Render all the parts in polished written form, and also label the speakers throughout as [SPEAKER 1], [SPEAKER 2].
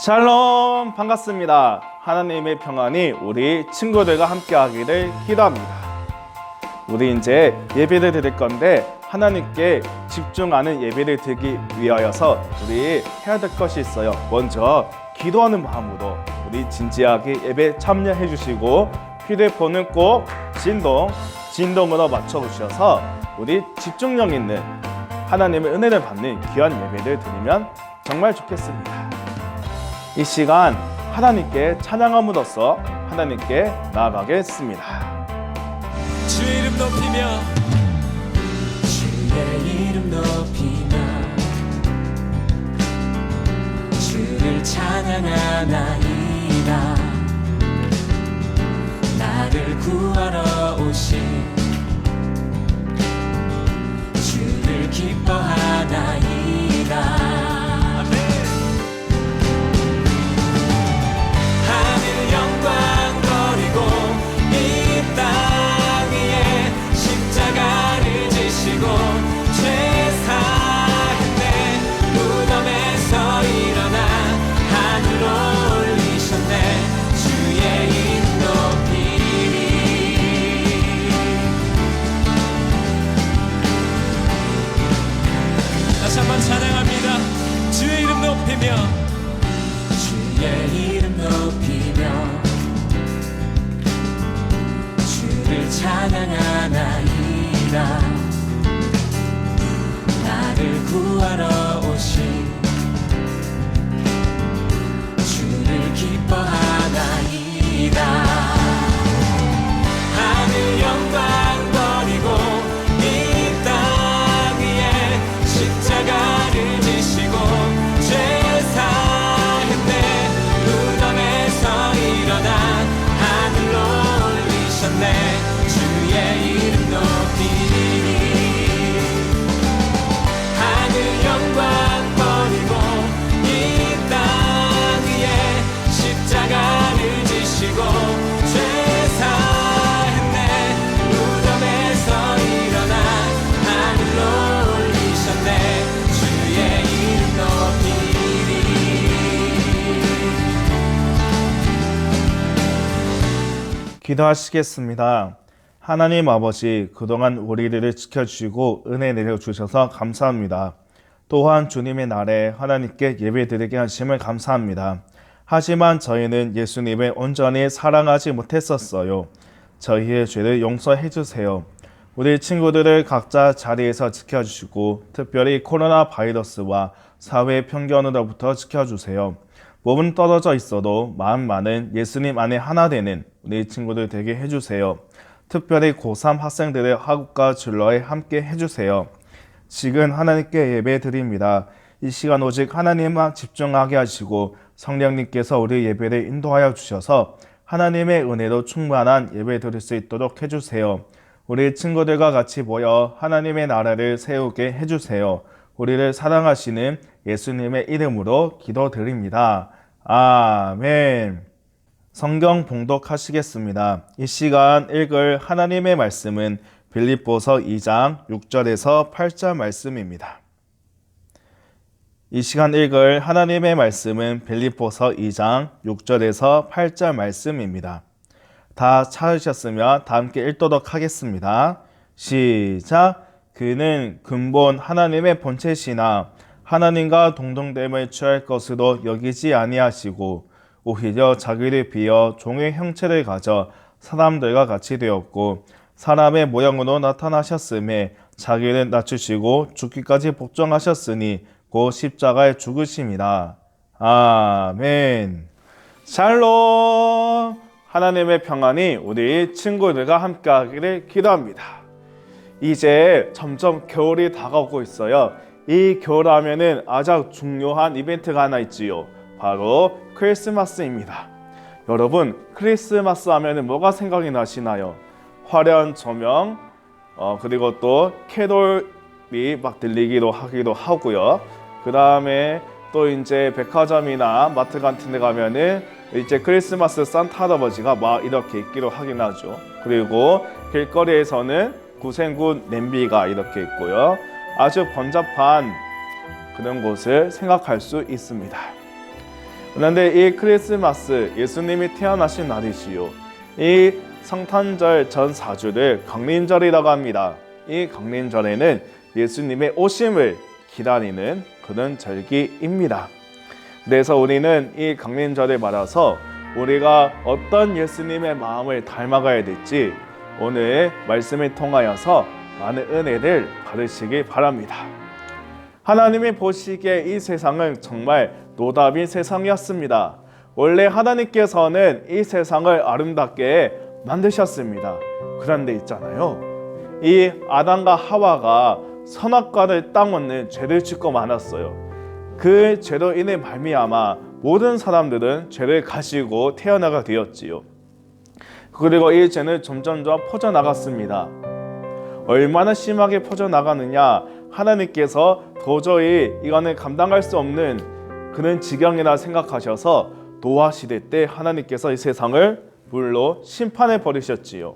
[SPEAKER 1] 샬롬, 반갑습니다. 하나님의 평안이 우리 친구들과 함께 하기를 기도합니다. 우리 이제 예배를 드릴 건데 하나님께 집중하는 예배를 드리기 위하여서 우리 해야 될 것이 있어요. 먼저 기도하는 마음으로 우리 진지하게 예배 참여해 주시고 휴대폰은 꼭 진동으로 맞춰 주셔서 우리 집중력 있는 하나님의 은혜를 받는 귀한 예배를 드리면 정말 좋겠습니다. 이 시간 하나님께 찬양함으로써 하나님께 나아가겠습니다.
[SPEAKER 2] 주의 이름 높이며
[SPEAKER 3] 주의 이름 높이며 주를 찬양하나이다. 나를 구하러 오신 주를 기뻐하나이다.
[SPEAKER 2] 찬양합니다. 주의 이름 높이며
[SPEAKER 3] 주의 이름 높이며 주를 찬양하나이다. 나를 구하러 오신 주를 기뻐하나이다. 하늘 영광 버리고 십자가를 지시고 죄 사했네. 무덤에서 일어나 하늘로 올리셨네. 주의 이름 높이니 하늘 영광 버리고 이 땅 위에 십자가를 지시고 죄 사했네. 무덤에서 일어나 하늘로 주의 이름 높이리.
[SPEAKER 1] 기도하시겠습니다. 하나님 아버지, 그동안 우리들을 지켜주시고 은혜 내려주셔서 감사합니다. 또한 주님의 날에 하나님께 예배드리게 하심을 감사합니다. 하지만 저희는 예수님을 온전히 사랑하지 못했었어요. 저희의 죄를 용서해 주세요. 우리 친구들을 각자 자리에서 지켜주시고 특별히 코로나 바이러스와 사회 편견으로부터 지켜주세요. 몸은 떨어져 있어도 마음만은 예수님 안에 하나 되는 우리 친구들 되게 해주세요. 특별히 고3 학생들의 학업과 진로에 함께 해주세요. 지금 하나님께 예배 드립니다. 이 시간 오직 하나님만 집중하게 하시고 성령님께서 우리 예배를 인도하여 주셔서 하나님의 은혜로 충만한 예배 드릴 수 있도록 해주세요. 우리 친구들과 같이 모여 하나님의 나라를 세우게 해주세요. 우리를 사랑하시는 예수님의 이름으로 기도드립니다. 아멘. 성경 봉독하시겠습니다. 이 시간 읽을 하나님의 말씀은 빌립보서 2장 6절에서 8절 말씀입니다. 이 시간 읽을 하나님의 말씀은 빌립보서 2장 6절에서 8절 말씀입니다. 다 찾으셨으면 다 함께 읽도록 하겠습니다. 시작! 그는 근본 하나님의 본체시나 하나님과 동등됨을 취할 것으로 여기지 아니하시고 오히려 자기를 비어 종의 형체를 가져 사람들과 같이 되었고 사람의 모양으로 나타나셨음에 자기를 낮추시고 죽기까지 복종하셨으니 곧 십자가에 죽으심이라. 아멘. 샬롬. 하나님의 평안이 우리 친구들과 함께 하기를 기도합니다. 이제 점점 겨울이 다가오고 있어요. 이 겨울 하면은 아주 중요한 이벤트가 하나 있지요. 바로 크리스마스입니다. 여러분, 크리스마스 하면은 뭐가 생각이 나시나요? 화려한 조명, 그리고 또 캐롤이 막 들리기도 하기도 하고요. 그 다음에 또 이제 백화점이나 마트 같은 데 가면은 이제 크리스마스 산타 할아버지가 막 이렇게 있기도 하긴 하죠. 그리고 길거리에서는 구생구 냄비가 이렇게 있고요. 아주 번잡한 그런 곳을 생각할 수 있습니다. 그런데 이 크리스마스 예수님이 태어나신 날이지요. 이 성탄절 전 4주를 강림절이라고 합니다. 이 강림절에는 예수님의 오심을 기다리는 그런 절기입니다. 그래서 우리는 이 강림절을 맞아서 우리가 어떤 예수님의 마음을 닮아가야 될지 오늘 말씀을 통하여서 많은 은혜를 받으시기 바랍니다. 하나님이 보시기에 이 세상은 정말 노답인 세상이었습니다. 원래 하나님께서는 이 세상을 아름답게 만드셨습니다. 그런데 있잖아요, 이 아담과 하와가 선악과를 따먹는 죄를 짓고 말았어요. 그 죄로 인해 말미암아 모든 사람들은 죄를 가지고 태어나게 되었지요. 그리고 이 죄는 점점점 퍼져나갔습니다. 얼마나 심하게 퍼져나가느냐, 하나님께서 도저히 이거는 감당할 수 없는 그런 지경이라 생각하셔서 노아 시대 때 하나님께서 이 세상을 물로 심판해 버리셨지요.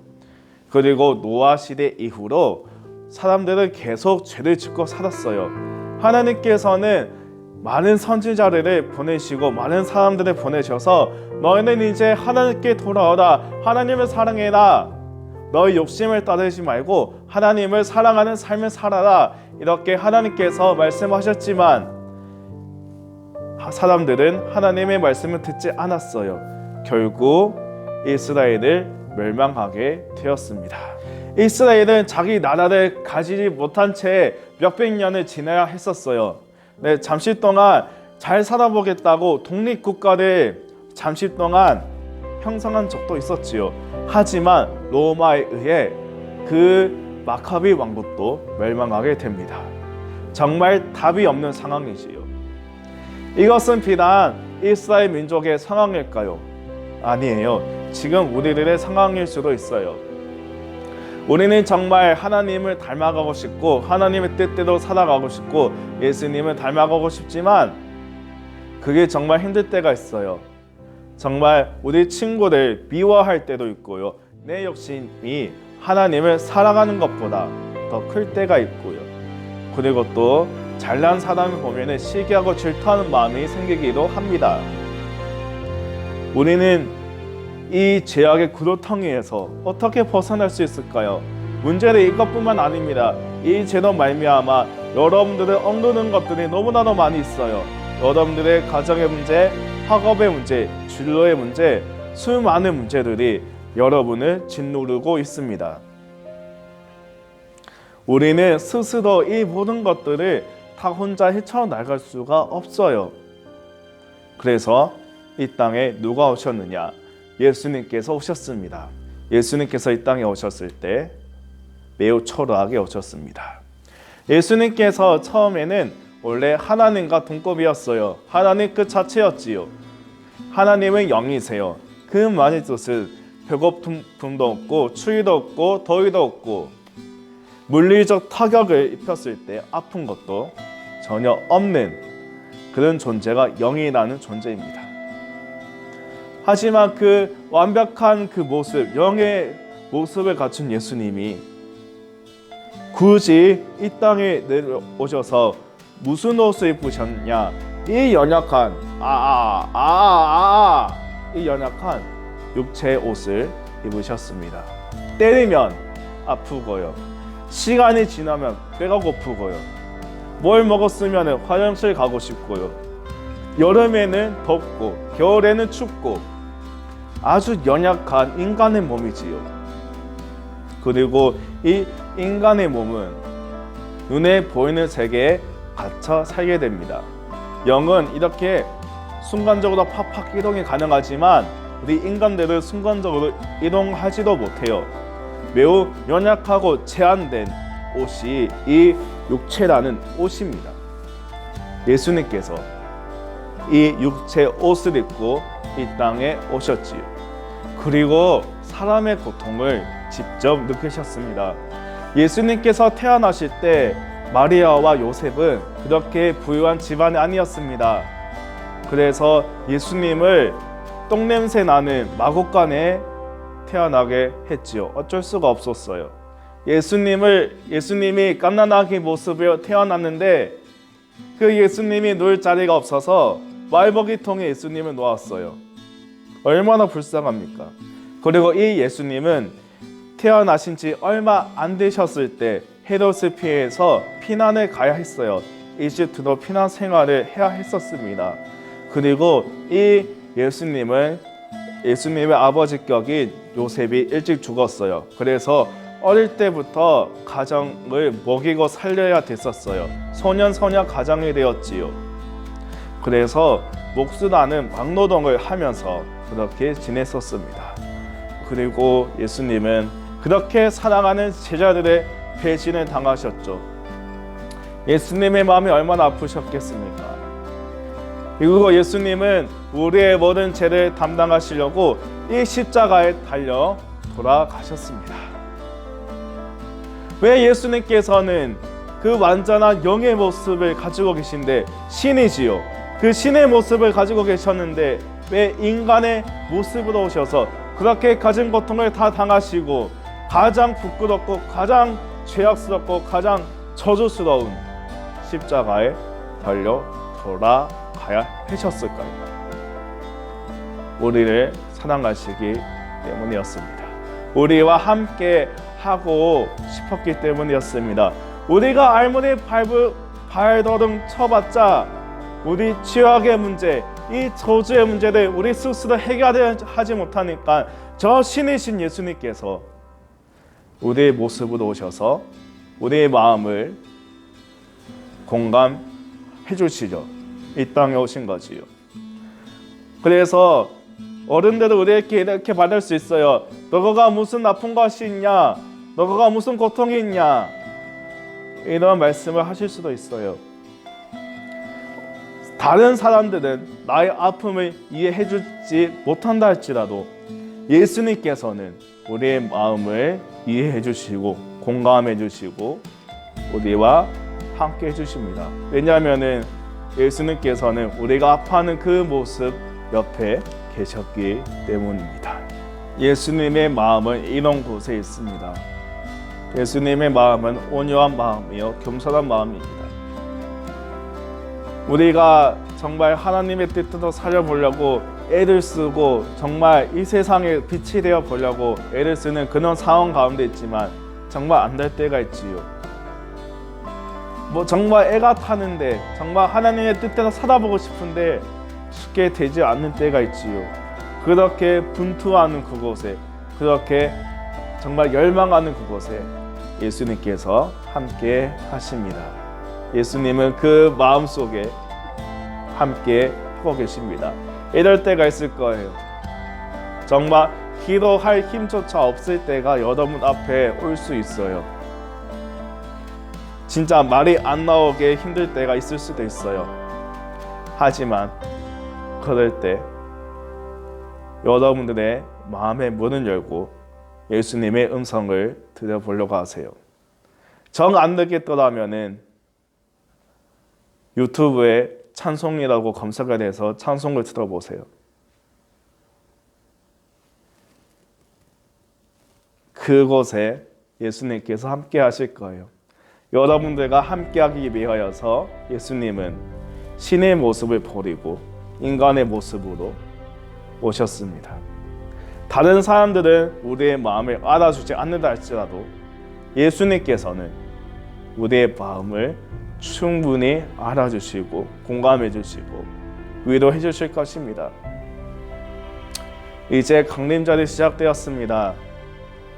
[SPEAKER 1] 그리고 노아 시대 이후로 사람들은 계속 죄를 짓고 살았어요. 하나님께서는 많은 선지자들을 보내시고 많은 사람들을 보내셔서 너희는 이제 하나님께 돌아오라, 하나님을 사랑해라, 너희 욕심을 따르지 말고 하나님을 사랑하는 삶을 살아라, 이렇게 하나님께서 말씀하셨지만 사람들은 하나님의 말씀을 듣지 않았어요. 결국 이스라엘을 멸망하게 되었습니다. 이스라엘은 자기 나라를 가지지 못한 채 몇백 년을 지내야 했었어요. 네, 잠시 동안 잘 살아보겠다고 독립국가를 잠시 동안 형성한 적도 있었지요. 하지만 로마에 의해 그 마카비 왕국도 멸망하게 됩니다. 정말 답이 없는 상황이지요. 이것은 비단 이스라엘 민족의 상황일까요? 아니에요. 지금 우리들의 상황일 수도 있어요. 우리는 정말 하나님을 닮아가고 싶고 하나님의 뜻대로 살아가고 싶고 예수님을 닮아가고 싶지만 그게 정말 힘들 때가 있어요. 정말 우리 친구를 미워할 때도 있고요. 내 욕심이 하나님을 사랑하는 것보다 더 클 때가 있고요. 그리고 또 잘난 사람을 보면 시기하고 질투하는 마음이 생기기도 합니다. 우리는 이 죄악의 구렁텅이에서 어떻게 벗어날 수 있을까요? 문제는 이것뿐만 아닙니다. 이 죄로 말미암아 여러분들을 억누르는 것들이 너무나도 많이 있어요. 여러분들의 가정의 문제, 학업의 문제, 진로의 문제, 수많은 문제들이 여러분을 짓누르고 있습니다. 우리는 스스로 이 모든 것들을 다 혼자 헤쳐나갈 수가 없어요. 그래서 이 땅에 누가 오셨느냐? 예수님께서 오셨습니다. 예수님께서 이 땅에 오셨을 때 매우 초라하게 오셨습니다. 예수님께서 처음에는 원래 하나님과 동급이었어요. 하나님 그 자체였지요. 하나님은 영이세요. 그 말의 뜻은 배고픔도 없고 추위도 없고 더위도 없고 물리적 타격을 입혔을 때 아픈 것도 전혀 없는 그런 존재가 영이라는 존재입니다. 하지만 그 완벽한 그 모습, 영의 모습을 갖춘 예수님이 굳이 이 땅에 내려오셔서 무슨 옷을 입으셨냐? 이 연약한 이 연약한 육체의 옷을 입으셨습니다. 때리면 아프고요. 시간이 지나면 배가 고프고요. 뭘 먹었으면 화장실 가고 싶고요. 여름에는 덥고 겨울에는 춥고 아주 연약한 인간의 몸이지요. 그리고 이 인간의 몸은 눈에 보이는 세계에 갇혀 살게 됩니다. 영은 이렇게 순간적으로 팍팍 이동이 가능하지만 우리 인간들은 순간적으로 이동하지도 못해요. 매우 연약하고 제한된 옷이 이 육체라는 옷입니다. 예수님께서 이 육체 옷을 입고 이 땅에 오셨지요. 그리고 사람의 고통을 직접 느끼셨습니다. 예수님께서 태어나실 때 마리아와 요셉은 그렇게 부유한 집안이 아니었습니다. 그래서 예수님을 똥냄새 나는 마곡간에 태어나게 했지요. 어쩔 수가 없었어요. 예수님이 갓난아기 모습으로 태어났는데 그 예수님이 누울 자리가 없어서 말먹이통에 예수님을 놓았어요. 얼마나 불쌍합니까? 그리고 이 예수님은 태어나신 지 얼마 안 되셨을 때 헤롯을 피해서 피난을 가야 했어요. 이집트로 피난 생활을 해야 했었습니다. 그리고 이 예수님의 아버지 격인 요셉이 일찍 죽었어요. 그래서 어릴 때부터 가정을 먹이고 살려야 됐었어요. 소년 가장이 되었지요. 그래서 목수라는 막노동을 하면서 그렇게 지냈었습니다. 그리고 예수님은 그렇게 사랑하는 제자들의 배신을 당하셨죠. 예수님의 마음이 얼마나 아프셨겠습니까? 그리고 예수님은 우리의 모든 죄를 담당하시려고 이 십자가에 달려 돌아가셨습니다. 왜 예수님께서는 그 완전한 영의 모습을 가지고 계신데 신이지요. 그 신의 모습을 가지고 계셨는데 왜 인간의 모습으로 오셔서 그렇게 가진 고통을 다 당하시고 가장 부끄럽고 가장 죄악스럽고 가장 저주스러운 십자가에 달려 돌아가야 하셨을까요? 우리를 사랑하시기 때문이었습니다. 우리와 함께 하고 싶었기 때문이었습니다. 우리가 알무리 발더듬 쳐봤자 우리 죄악의 문제, 이 저주의 문제를 우리 스스로 해결하지 못하니까 저 신이신 예수님께서 우리의 모습으로 오셔서 우리의 마음을 공감해 주시죠. 이 땅에 오신 거지요. 그래서 어른들은 우리에게 이렇게 받을 수 있어요. 너가 무슨 나쁜 것이 있냐? 너가 무슨 고통이 있냐? 이런 말씀을 하실 수도 있어요. 다른 사람들은 나의 아픔을 이해해 주지 못한다 할지라도 예수님께서는 우리의 마음을 이해해 주시고 공감해 주시고 우리와 함께 해 주십니다. 왜냐하면 예수님께서는 우리가 아파하는 그 모습 옆에 계셨기 때문입니다. 예수님의 마음은 이런 곳에 있습니다. 예수님의 마음은 온유한 마음이요 겸손한 마음입니다. 우리가 정말 하나님의 뜻대로 살아보려고 애를 쓰고 정말 이 세상에 빛이 되어 보려고 애를 쓰는 그런 상황 가운데 있지만 정말 안 될 때가 있지요. 정말 애가 타는데 정말 하나님의 뜻대로 살아보고 싶은데 쉽게 되지 않는 때가 있지요. 그렇게 분투하는 그곳에, 그렇게 정말 열망하는 그곳에 예수님께서 함께 하십니다. 예수님은 그 마음속에 함께 하고 계십니다. 이럴 때가 있을 거예요. 정말 기도할 힘조차 없을 때가 여러분 앞에 올 수 있어요. 진짜 말이 안 나오게 힘들 때가 있을 수도 있어요. 하지만 그럴 때 여러분들의 마음의 문을 열고 예수님의 음성을 들어보려고 하세요. 정 안 듣겠더라면은 유튜브에 찬송이라고 검색을 해서 찬송을 들어보세요. 그곳에 예수님께서 함께 하실 거예요. 여러분들과 함께하기 위하여서 예수님은 신의 모습을 버리고 인간의 모습으로 오셨습니다. 다른 사람들은 우리의 마음을 알아주지 않는다 할지라도 예수님께서는 우리의 마음을 충분히 알아주시고 공감해 주시고 위로해 주실 것입니다. 이제 강림절이 시작되었습니다.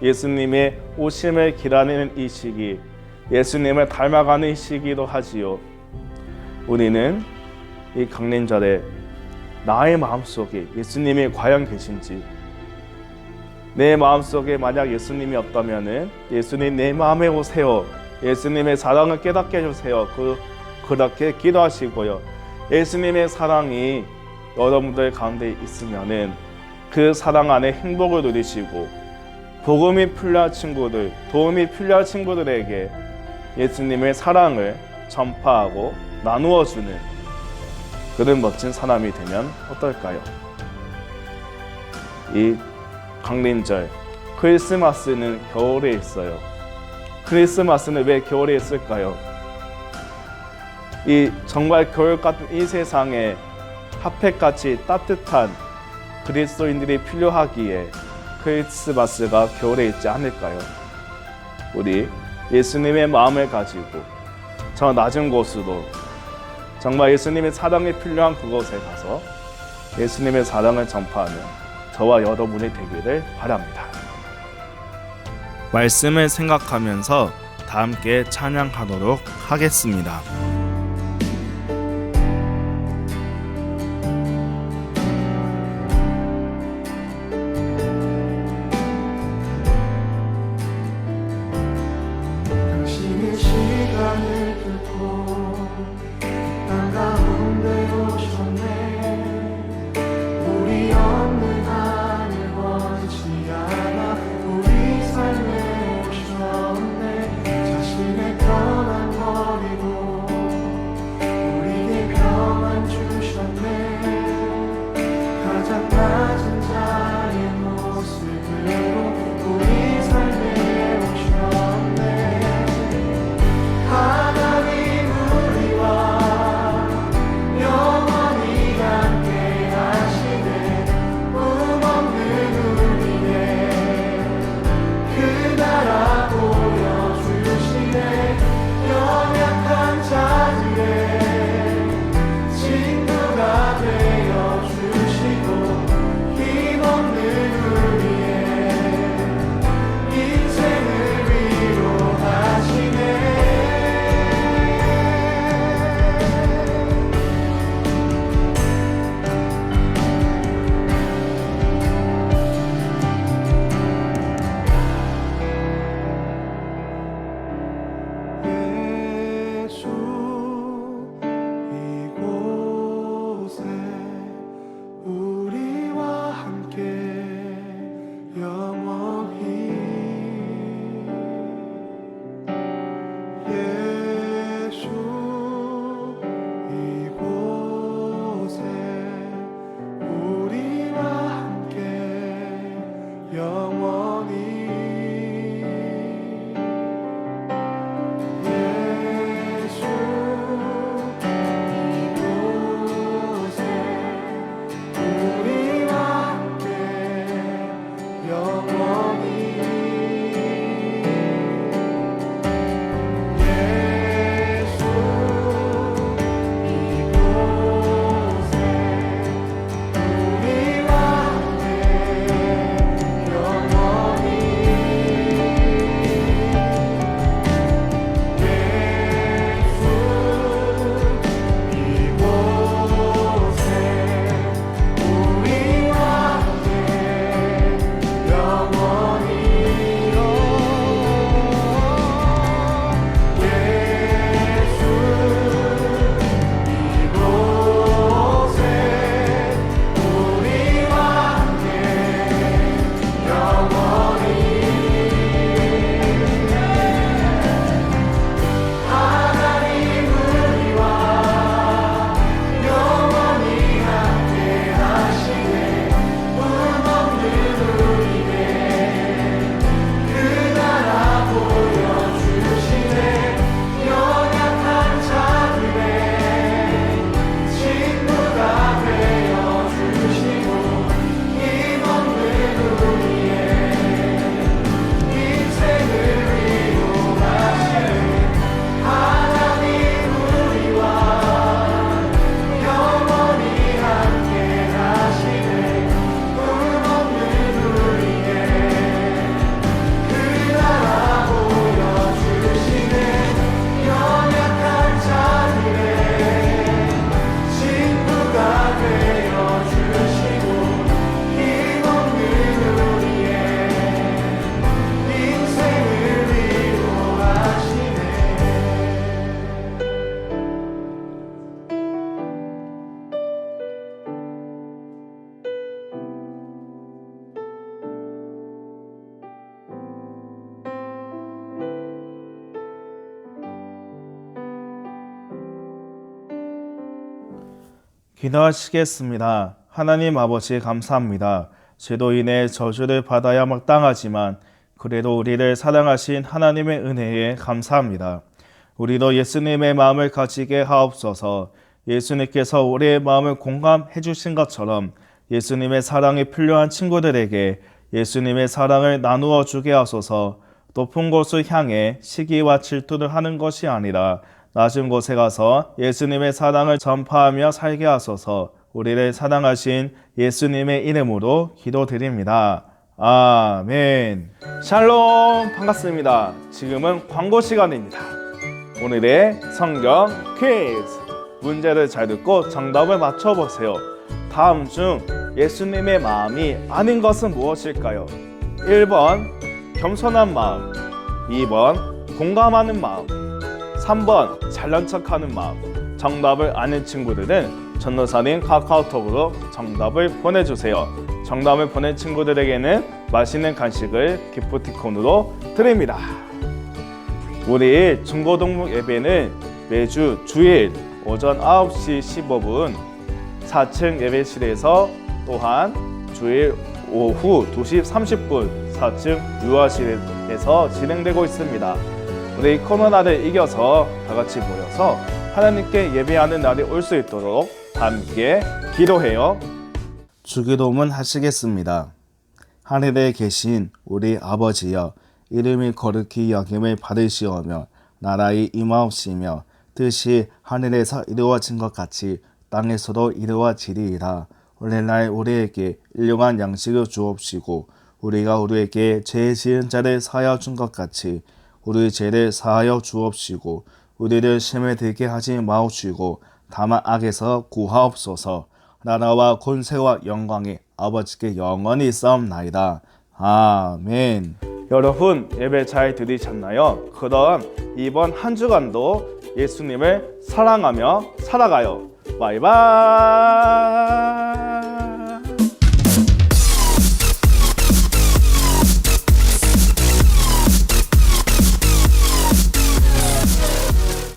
[SPEAKER 1] 예수님의 오심을 기다리는 이 시기, 예수님을 닮아가는 이 시기도 하지요. 우리는 이 강림절에 나의 마음속에 예수님이 과연 계신지, 내 마음속에 만약 예수님이 없다면 예수님 내 마음에 오세요. 예수님의 사랑을 깨닫게 해주세요. 그렇게 기도하시고요. 예수님의 사랑이 여러분들 가운데 있으면 그 사랑 안에 행복을 누리시고 복음이 필요한 친구들, 도움이 필요한 친구들에게 예수님의 사랑을 전파하고 나누어주는 그런 멋진 사람이 되면 어떨까요? 이 강림절, 크리스마스는 겨울에 있어요. 크리스마스는 왜 겨울에 있을까요? 이 정말 겨울 같은 이 세상에 핫팩같이 따뜻한 그리스도인들이 필요하기에 크리스마스가 겨울에 있지 않을까요? 우리 예수님의 마음을 가지고 저 낮은 곳으로 정말 예수님의 사랑이 필요한 그곳에 가서 예수님의 사랑을 전파하는 저와 여러분이 되기를 바랍니다. 말씀을 생각하면서 다 함께 찬양하도록 하겠습니다.
[SPEAKER 4] 당신의 시간을 뚫고 땅 가운데 오셨네. 우리 없는 하늘 원치 않아 우리 삶에 오셨네. 자신의 편안 버리고 우리에게 평안 주셨네. 가장 낮은 자의 모습으로 우리 삶에 오셨네. 하나님 우리와 영원히 함께 하시네. 꿈 없는 우리의 그 나라 보여주시네. 연약한 자들의 친구가 되어주시고 힘없는 우리의 인생을 위로하시네. 예수 이곳에 우리와 함께 영원히. 예수 이곳에 우리와 함께 영원히. 예수 이곳에 우리와 함께 영원히. 예수 이곳에 우리와 함께
[SPEAKER 1] 기도하시겠습니다. 하나님 아버지 감사합니다. 죄로 인해 저주를 받아야 마땅하지만 그래도 우리를 사랑하신 하나님의 은혜에 감사합니다. 우리도 예수님의 마음을 가지게 하옵소서. 예수님께서 우리의 마음을 공감해 주신 것처럼 예수님의 사랑이 필요한 친구들에게 예수님의 사랑을 나누어 주게 하소서. 높은 곳을 향해 시기와 질투를 하는 것이 아니라 낮은 곳에 가서 예수님의 사랑을 전파하며 살게 하소서. 우리를 사랑하신 예수님의 이름으로 기도드립니다. 아멘. 샬롬, 반갑습니다. 지금은 광고 시간입니다. 오늘의 성경 퀴즈. 문제를 잘 듣고 정답을 맞춰보세요. 다음 중 예수님의 마음이 아닌 것은 무엇일까요? 1번 겸손한 마음, 2번 공감하는 마음, 3번 잘난 척하는 마음. 정답을 아는 친구들은 전도사님 카카오톡으로 정답을 보내주세요. 정답을 보낸 친구들에게는 맛있는 간식을 기프티콘으로 드립니다. 우리 중고등부 예배는 매주 주일 오전 9시 15분 4층 예배실에서 또한 주일 오후 2시 30분 4층 유아실에서 진행되고 있습니다. 우리 코로나를 이겨서 다 같이 모여서 하나님께 예배하는 날이 올 수 있도록 함께 기도해요. 주기도문 하시겠습니다. 하늘에 계신 우리 아버지여, 이름이 거룩히 여김을 받으시오며 나라의 임하옵시며 뜻이 하늘에서 이루어진 것 같이 땅에서도 이루어지리이다. 오늘날 우리에게 일용할 양식을 주옵시고 우리가 우리에게 죄 지은 자를 사하여 준 것 같이 우리 죄를 사하여 주옵시고 우리를 시험에 들게 하지 마옵시고 다만 악에서 구하옵소서. 나라와 권세와 영광이 아버지께 영원히 있사옵나이다. 아멘. 여러분 예배 잘 드리셨나요? 그럼 이번 한 주간도 예수님을 사랑하며 살아가요. 바이바이.